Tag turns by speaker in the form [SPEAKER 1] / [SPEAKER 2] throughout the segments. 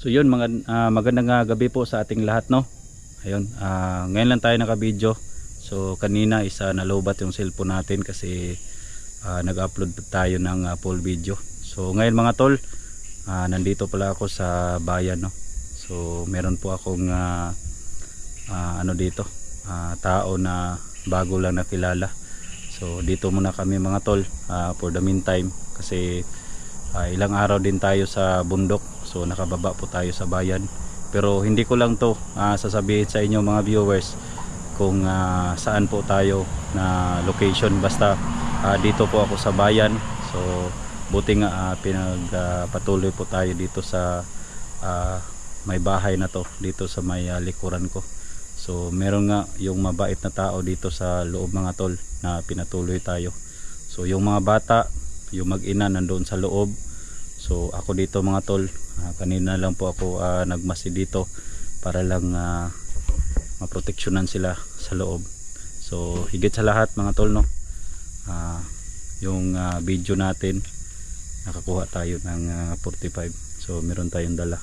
[SPEAKER 1] So yun, magandang gabi po sa ating lahat, no. Ayun, ngayon lang tayo naka-video. So kanina nalobat yung cellphone natin kasi nag-upload tayo ng full video. So ngayon mga tol, nandito pala ako sa bayan, no. So meron po akong dito, tao na bago lang nakilala. So dito muna kami mga tol for the meantime kasi ilang araw din tayo sa bundok. So nakababa po tayo sa bayan. Pero hindi ko lang to sasabihin sa inyo mga viewers kung saan po tayo na location. Basta dito po ako sa bayan. So buti nga pinagpatuloy po tayo dito sa may bahay na to, dito sa may likuran ko. So meron nga yung mabait na tao dito sa loob mga tol na pinatuloy tayo. So yung mga bata, yung mag-ina nandoon sa loob. So ako dito mga tol, kanina lang po ako nagmasi dito para lang maproteksyonan sila sa loob. So higit sa lahat mga tol, no, yung video natin nakakuha tayo ng 45. So meron tayong dala.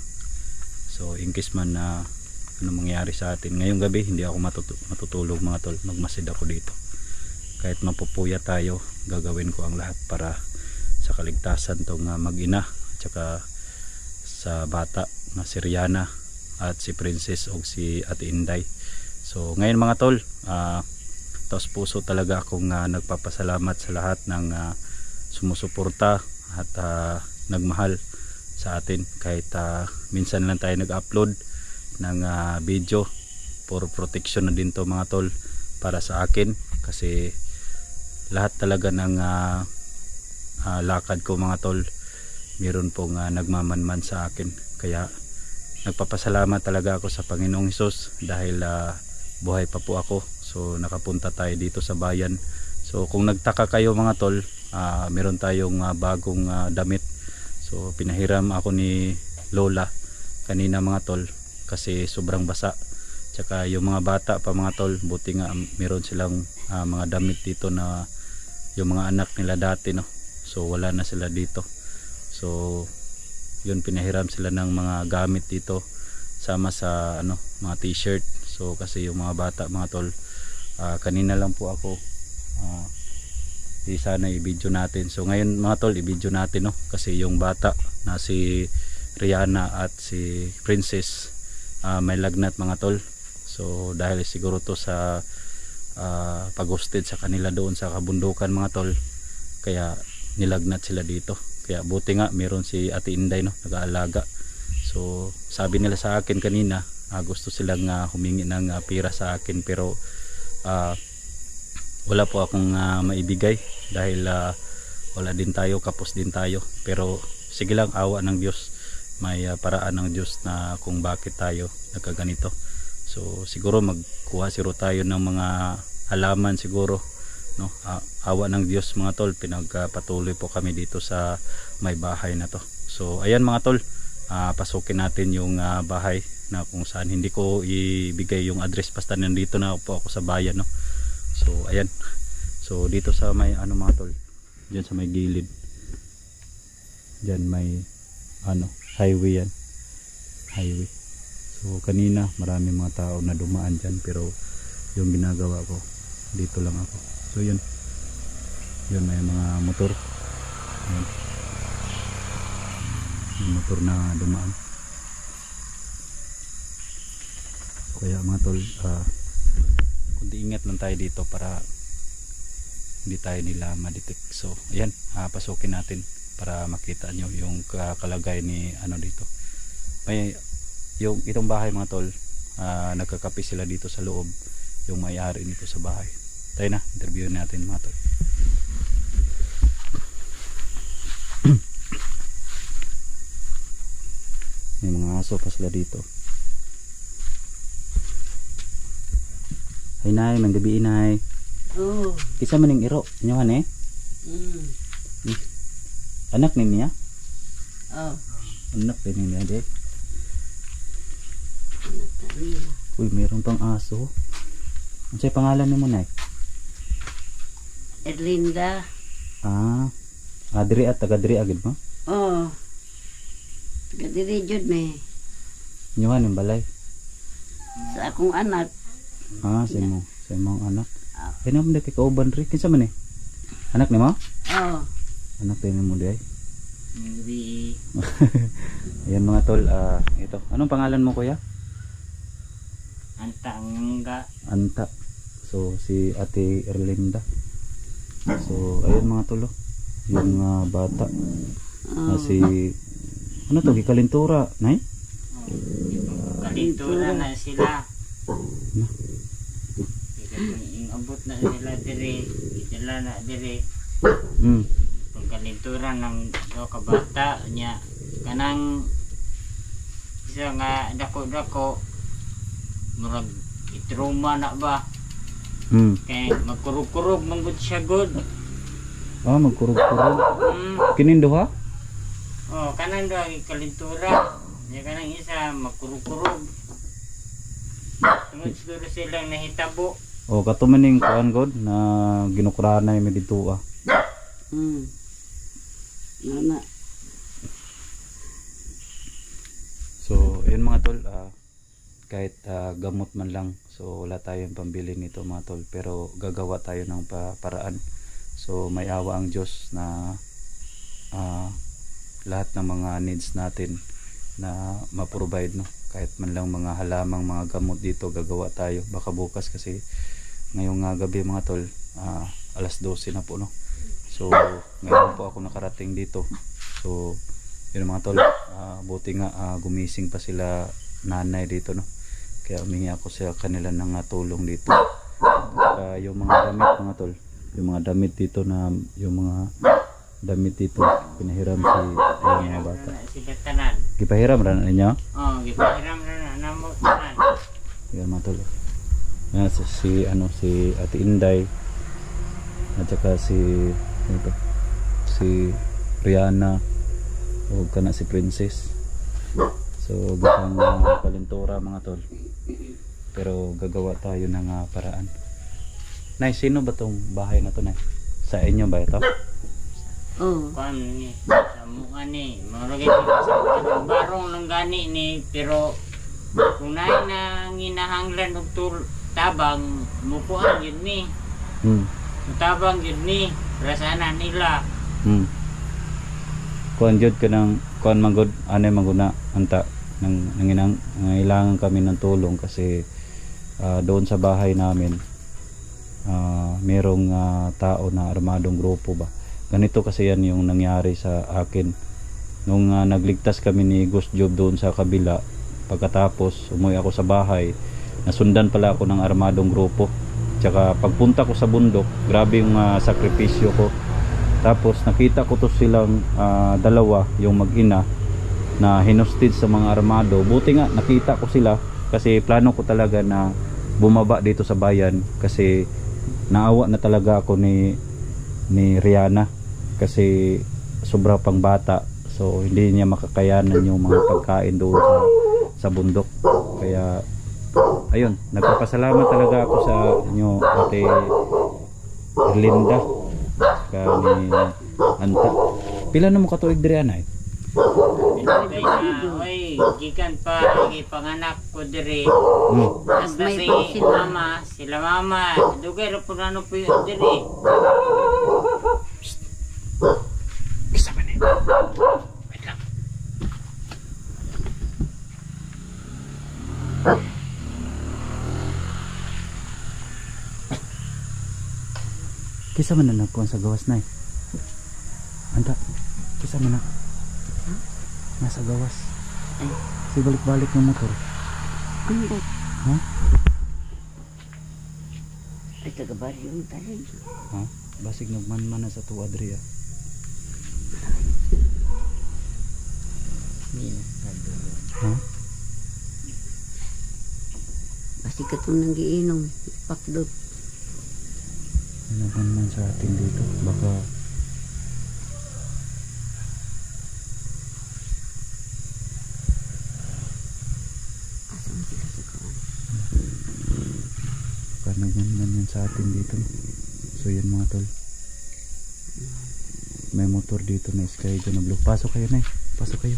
[SPEAKER 1] So in case man ano mangyari sa atin ngayong gabi, hindi ako matutulog mga tol, magmasid ako dito. Kahit mapupuya tayo, gagawin ko ang lahat para sa kaligtasan tong mag-ina at saka sa bata na si Rihanna at si Princess o si Ate Inday. So ngayon mga tol, taos puso talaga akong nagpapasalamat sa lahat ng sumusuporta at nagmahal sa atin. Kahit minsan lang tayo nag-upload ng video, for protection na din to mga tol para sa akin, kasi lahat talaga ng lakad ko mga tol meron pong nagmamanman sa akin. Kaya nagpapasalamat talaga ako sa Panginoong Hesus dahil buhay pa po ako. So nakapunta tayo dito sa bayan. So kung nagtaka kayo mga tol, meron tayong bagong damit. So pinahiram ako ni Lola kanina mga tol kasi sobrang basa. Tsaka yung mga bata pa mga tol, buti nga meron silang mga damit dito na yung mga anak nila dati, no. So wala na sila dito. So yun, pinahiram sila ng mga gamit dito sama sa mga t-shirt. So kasi yung mga bata mga tol, kanina lang po ako sana i-video natin. So ngayon mga tol, i-video natin, no, kasi yung bata na si Rihanna at si Princess may lagnat mga tol. So dahil siguro to sa pag-hosted sa kanila doon sa kabundukan mga tol, kaya nilagnat sila dito. Kaya buti nga meron si Ate Inday, no, nag-aalaga. So sabi nila sa akin kanina, gusto silang humingi ng pira sa akin, pero wala po akong maibigay dahil wala din tayo, kapos din tayo. Pero sige lang, awa ng Diyos, may paraan ng Diyos na kung bakit tayo nagkaganito. So siguro magkuha tayo ng mga halaman siguro, no. Awa ng Diyos mga tol, pinagpatuloy po kami dito sa may bahay na to. So ayan mga tol, pasukin natin yung bahay na kung saan hindi ko ibigay yung address, basta nandito na po ako sa bayan, no. So ayan, so dito sa may mga tol, diyan sa may gilid, diyan may highway, yan highway. So kanina marami mga tao na dumaan dyan, pero yung ginagawa ko, dito lang ako. So yun may mga motor, yun, may motor na dumaan. Kaya mga tol, kundi ingat lang tayo dito para hindi tayo nila ma-detect. So ayan, pasukin natin para makita nyo yung kalagay ni dito. May yung itong bahay mga tol, nagkakape sila dito sa loob, yung may-ari nito sa bahay. Tayo na, interview natin mga tol. May mga aso pa sila dito. Ay nay, manggabi inay.
[SPEAKER 2] Oh.
[SPEAKER 1] Kisa man yung iro inyo eh? Anak ni niya?
[SPEAKER 2] Oh.
[SPEAKER 1] Anak din niya de. Uy, meron pang aso. Ano sa'yo pangalan ni mo nay?
[SPEAKER 2] Erlinda.
[SPEAKER 1] Adri at taga-dri agad mo?
[SPEAKER 2] Oh. Taga-diri jud me.
[SPEAKER 1] Inyuhan yung balay.
[SPEAKER 2] Sa akong anak.
[SPEAKER 1] Ah, sa imong anak. Ay naman dito kauban rin. Kinsa man eh? Anak ni mo?
[SPEAKER 2] Oh.
[SPEAKER 1] Anak din mo di ay.
[SPEAKER 2] Hindi.
[SPEAKER 1] Ayan mga tol, ito. Anong pangalan mo kuya?
[SPEAKER 2] Antangga.
[SPEAKER 1] Anta. So si Ate Erlinda. So ayun mga tol, yung bata. Si ano to, gikalintura, nay?
[SPEAKER 2] Kalintura na sila.
[SPEAKER 1] No.
[SPEAKER 2] Abot na sila dire. Sila na dire. Kung kalintura ng kabata niya. Kanang isa nga dako-dako. Murag itruma na ba? Kaya magkurog-kurog manggod siya god.
[SPEAKER 1] Ah, magkurog-kurog. Kinindo ha?
[SPEAKER 2] Oh, kanang daw kalintura. Ya kanang isa magkurog-kurog. Tungod siguro silang nahitabo.
[SPEAKER 1] O katumaning kuan god na ginukrana mi dito ah.
[SPEAKER 2] Nana.
[SPEAKER 1] So, ayun mga tol, kahit gamot man lang, so wala tayong pambili nito mga tol, pero gagawa tayo ng paraan. So may awa ang Diyos na lahat ng mga needs natin na ma-provide, no? Kahit man lang mga halamang mga gamot dito, gagawa tayo. Baka bukas kasi ngayong gabi mga tol, alas 12 na po, no? So ngayon po ako nakarating dito. So yun mga tol, buti nga gumising pa sila nanay dito, no? Kaya umingi ako sa kanila ng tulong dito. Yung mga damit mga tol, yung mga damit dito na yung mga damit dito pinahiram si yung mga bata. Gipahiram ra na ninyo?
[SPEAKER 2] Oh, gipahiram ra na namo tanan.
[SPEAKER 1] Yan mga tol. Yan si Ate Inday at saka si Rihanna o kana si Princess. So gatang kalintura mga tol. Pero gagawa tayo ng paraan. Nay, sino ba tong bahay na to, Nay? Sa inyo ba ito?
[SPEAKER 2] Kuan ni sa mukha ni murag sa barong lang gani ni, pero kung na ginahanglan og tabang mukuan yun ni. Tabang yun ni para sana nila.
[SPEAKER 1] Kuan jud kanang kuan magud anay maguna anta nang ilangan kami ng tulong kasi doon sa bahay namin merong tao na armadong grupo ba. Ganito kasi yan yung nangyari sa akin nung nagligtas kami ni Ghost Job doon sa kabila. Pagkatapos umuwi ako sa bahay, nasundan pala ako ng armadong grupo. Tsaka pagpunta ko sa bundok, grabe yung sakripisyo ko. Tapos nakita ko to silang dalawa, yung mag-ina na hinusted sa mga armado. Buti nga nakita ko sila kasi plano ko talaga na bumaba dito sa bayan kasi naawa na talaga ako ni Rihanna kasi sobra pang bata, so hindi niya makakayanan yung mga pagkain doon sa bundok. Kaya ayun, nagpapasalamat talaga ako sa inyo Ate Erlinda ka ni Anta. Pila na mo katuig diri anay?
[SPEAKER 2] Oy, gikan pa lagi panganak ko diri. Basta sila mama, dugay ra pud ano po diri.
[SPEAKER 1] Kisa man eh. Wait lang. Kisa man na nagkuhan sa gawas na eh. Anta, kisa man na. Nasa gawas. Si balik-balik ng motor.
[SPEAKER 2] Ano?
[SPEAKER 1] Ha?
[SPEAKER 2] Ay, taga-baryo yung tayo.
[SPEAKER 1] Ha? Basig nagman-man na sa tuwa diri. Ha?
[SPEAKER 2] Basig ka itong nang giinom. Pakdot.
[SPEAKER 1] Nagman-man sa atin dito. Baka nagman-man sa atin dito. So yan mga tol, may motor dito na Sky na blue. Pasok kayo na eh. Pasok kayo.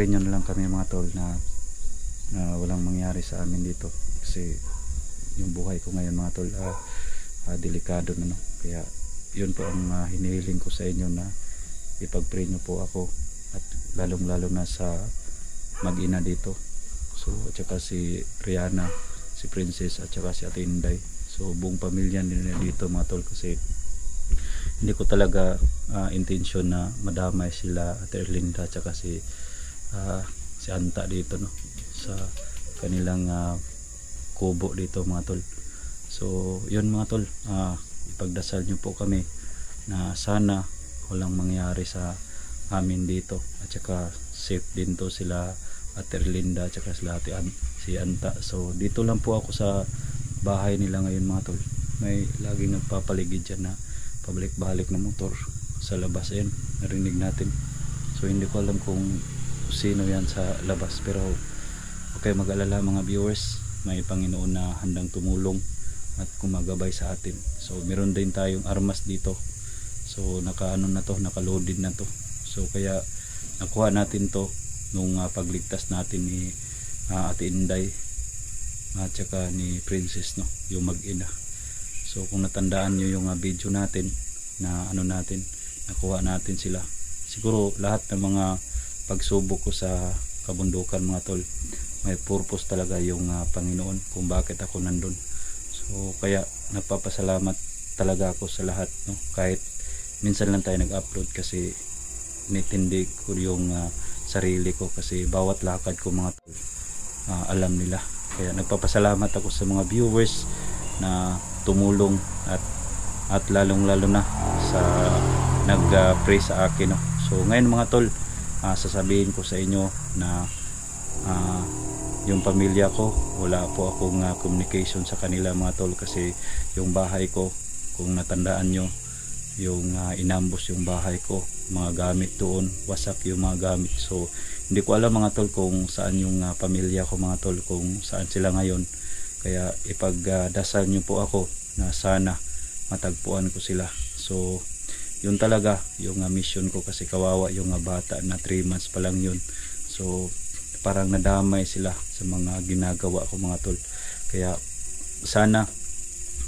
[SPEAKER 1] ipag-pray nyo na lang kami mga tol na walang mangyari sa amin dito kasi yung buhay ko ngayon mga tol delikado na, no? Kaya yun po ang hinihiling ko sa inyo, na ipag-pray nyo po ako, at lalong lalo na sa mag-ina dito, so at saka si Rihanna, si Princess, at saka si Ate Inday. So buong pamilya nila dito mga tol, kasi hindi ko talaga intention na madamay sila Ate Erlinda at saka si Anta dito, no, sa kanilang kubo dito mga tol. So yun mga tol, ipagdasal nyo po kami na sana walang mangyari sa amin dito, at saka safe din to sila Ate Erlinda at saka sila si Anta. So dito lang po ako sa bahay nila ngayon mga tol. May laging nagpapaligid dyan na pabalik-balik na motor sa labas. Ayan, narinig natin. So hindi ko alam kung sino yan sa labas, pero okay, mag-alala mga viewers, may Panginoon na handang tumulong at kumagabay sa atin. So meron din tayong armas dito, so naka-ano na to, naka-loaded na to. So kaya nakuha natin to nung pagligtas natin ni Ate Inday at saka ni Princess, no, yung mag-ina. So kung natandaan nyo yung video natin na ano natin, nakuha natin sila. Siguro lahat ng mga pagsubok ko sa kabundukan mga tol, may purpose talaga yung Panginoon kung bakit ako nandun. So kaya nagpapasalamat talaga ako sa lahat, no? Kahit minsan lang tayo nag-upload kasi nitindi ko yung sarili ko, kasi bawat lakad ko mga tol, alam nila. Kaya nagpapasalamat ako sa mga viewers na tumulong at lalong lalo na sa nag-pray sa akin, no? So ngayon mga tol, sasabihin ko sa inyo na yung pamilya ko, wala po akong communication sa kanila mga tol, kasi yung bahay ko, kung natandaan nyo, yung inambos yung bahay ko, mga gamit doon, wasak yung mga gamit. So hindi ko alam mga tol kung saan yung pamilya ko mga tol, kung saan sila ngayon. Kaya ipagdasal nyo po ako na sana matagpuan ko sila. So yun talaga yung mission ko, kasi kawawa yung bata na 3 months pa lang yun. So parang nadamay sila sa mga ginagawa ko mga tol. Kaya sana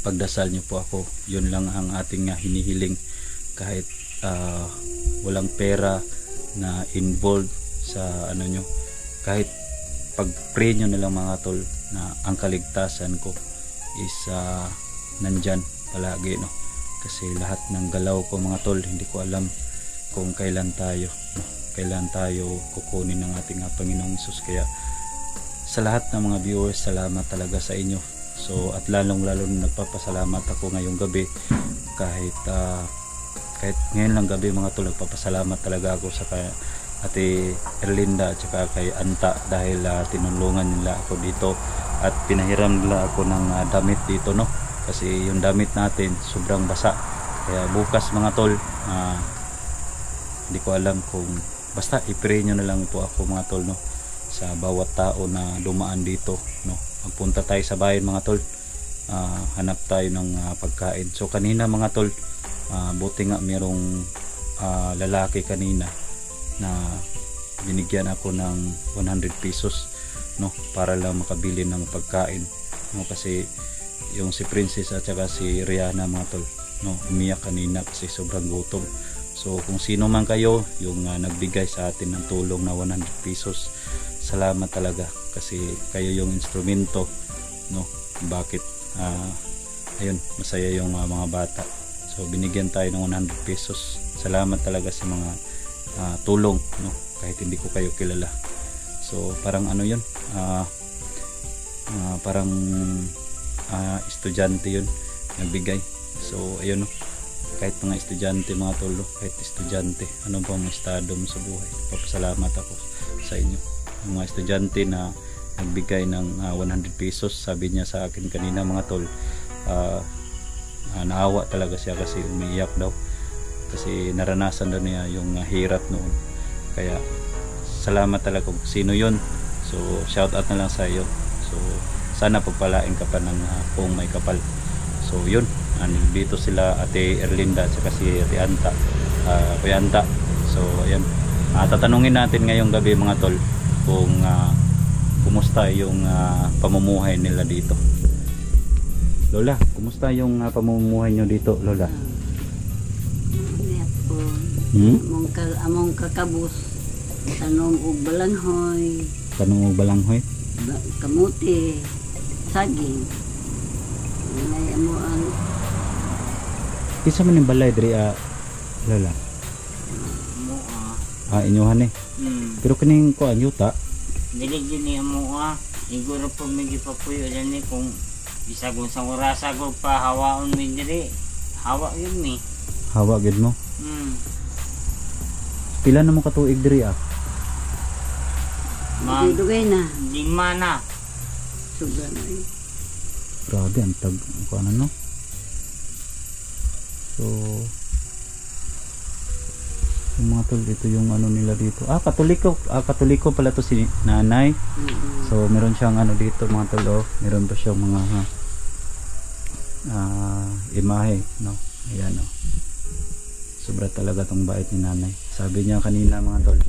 [SPEAKER 1] pagdasal nyo po ako. Yun lang ang ating hinihiling, kahit walang pera na involved sa ano nyo, kahit pag-pray nyo na lang mga tol na ang kaligtasan ko is nandyan palagi, no? Kasi lahat ng galaw ko mga tol, hindi ko alam kung kailan tayo kukunin ng ating Panginoong Hesus. Kaya sa lahat ng mga viewers, salamat talaga sa inyo. So at lalong lalo nagpapasalamat ako ngayong gabi, kahit ngayon lang gabi mga tol, nagpapasalamat talaga ako sa Ate Erlinda at saka kay Anta, dahil tinulungan nila ako dito at pinahiram nila ako ng damit dito, no? Kasi yung damit natin sobrang basa. Kaya bukas mga tol, hindi ko alam kung, basta i-pray nyo na lang po ako mga tol, no? Sa bawat tao na dumaan dito, no? Magpunta tayo sa bayan mga tol, hanap tayo ng pagkain. So kanina mga tol, buti nga merong lalaki kanina na binigyan ako ng 100 pesos, no, para lang makabili ng pagkain, no? Kasi yung si Princess at saka si Rihanna mga tol, no, umiyak kanina kasi sobrang gutom. So kung sino man kayo yung nagbigay sa atin ng tulong na 100 pesos, salamat talaga, kasi kayo yung instrumento, no, bakit ayun, masaya yung mga bata. So binigyan tayo ng 100 pesos. Salamat talaga sa mga tulong, no, kahit hindi ko kayo kilala. So parang ano yun, parang estudyante yun nagbigay. So ayun, no, kahit mga estudyante mga tol, kahit estudyante, ano pa ang estado mo sa buhay, papasalamat ako sa inyo. Yung mga estudyante na nagbigay ng 100 pesos, sabi niya sa akin kanina mga tol, naawa talaga siya kasi umiiyak daw, kasi naranasan daw niya yung hirap noon. Kaya salamat talaga kung sino yun. So shout out na lang sa iyo. So sana pagpalain ka pa ng kung may kapal. So yun, dito sila Ate Erlinda at saka si Ate Anta, Kuya Anta. So ayan, Tatanungin natin ngayong gabi mga tol kung kumusta yung pamumuhay nila dito. Lola, kumusta yung pamumuhay nyo dito, Lola?
[SPEAKER 3] Among kakabus, tanong og balanghoy, kamuti, saging. May amuan.
[SPEAKER 1] Kisa man yung balay diri Lola? Inyuhan eh. Pero kining ko anyuta.
[SPEAKER 2] Dili gyud ni amoa. Iguro po mi gipapuyo ni kung bisag unsang orasa ko pa hawaon mi diri. Hawa yun mi.
[SPEAKER 1] Hawa gid mo. Pila na mo katuig diri
[SPEAKER 3] Dugay na.
[SPEAKER 2] 5 na.
[SPEAKER 3] Sobra na eh.
[SPEAKER 1] Grabe ang tag ano no. So yung mga tol, ito yung ano nila dito. Katoliko pala to si nanay. So meron siyang ano dito mga tol, meron pa siyang mga imahe, no. Ayan, sobra talaga tong bait ni nanay. Sabi niya kanina mga tol,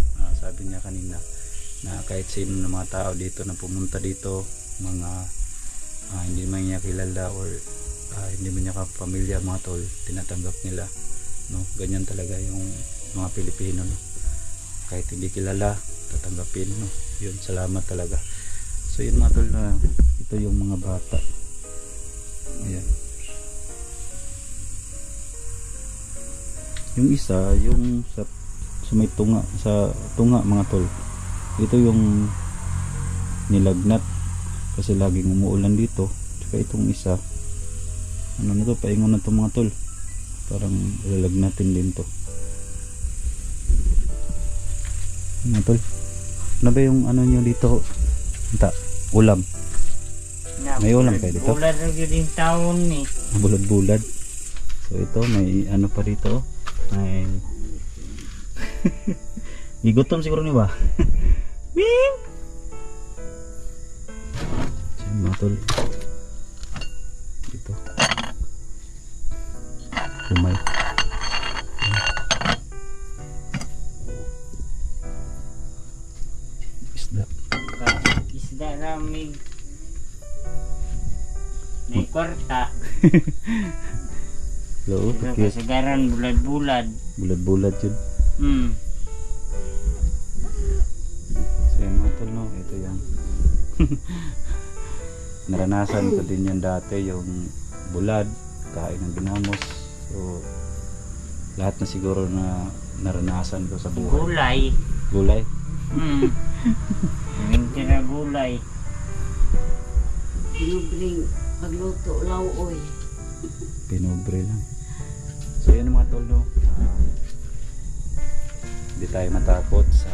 [SPEAKER 1] na kahit sino ng mga tao dito na pumunta dito, mga hindi man niya kilala or hindi man niya kapamilya mga tol, tinatanggap nila, no. Ganyan talaga yung mga Pilipino, no? Kahit hindi kilala, tatanggapin, no? Yun, salamat talaga. So yun mga tol, na ito yung mga bata. Ayan. Yung isa, yung sa may tunga, mga tol, ito yung nilagnat kasi laging umuulan dito. Tsaka itong isa, ano na to, paingon na to mga tol, parang lalagnatin din to mga tol. Ano ba yung ano nyo dito? Ulam. May ulam kayo dito?
[SPEAKER 2] Bulad na yun yung taon ni.
[SPEAKER 1] Bulad-bulad. So ito, may ano pa dito. May igutom siguro ni ba? Bing! So mga tol, dito kumay.
[SPEAKER 2] Isda na may kwarta.
[SPEAKER 1] Loo, pakit.
[SPEAKER 2] Kasagaran bulad-bulad.
[SPEAKER 1] Bulad-bulad yun. So yung mga tol, no, ito yung naranasan ko din yan dati, yung bulad, kain ng ginamos. So lahat na siguro na naranasan ko sa buhay. Gulay.
[SPEAKER 2] Minti na gulay.
[SPEAKER 3] Pinubring pagluto lauoy.
[SPEAKER 1] Pinobre lang. So yan mga tol, no. Hindi tayo matakot sa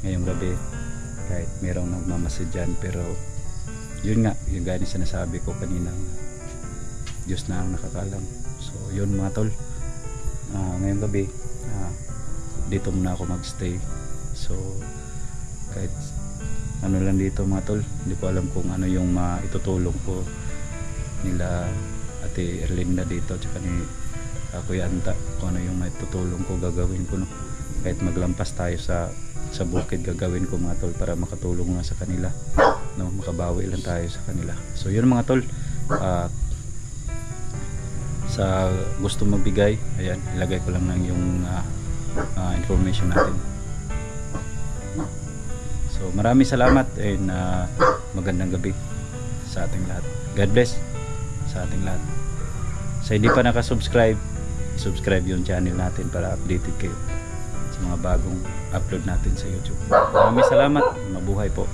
[SPEAKER 1] ngayong gabi kahit merong nagmamasid dyan, pero yun nga, yung gani sinasabi ko kanina, Diyos na ang nakakalam. So yun mga tol, ngayong gabi dito muna ako magstay. So kahit ano lang dito mga tol, hindi ko alam kung ano yung maitutulong ko nila Ate Erlinda dito tsaka ni Kuya Anta, kung ano yung maitutulong ko, gagawin ko, no. Kahit maglampas tayo sa bukid, gagawin ko mga tol para makatulong nga sa kanila, no, makabawi lang tayo sa kanila. So yun mga tol, sa gusto magbigay, ayan, ilagay ko lang yung information natin. So maraming salamat and magandang gabi sa ating lahat. God bless sa ating lahat. Sa hindi pa nakasubscribe, subscribe yung channel natin para updated kayo sa mga bagong upload natin sa YouTube. Maraming salamat. Mabuhay po.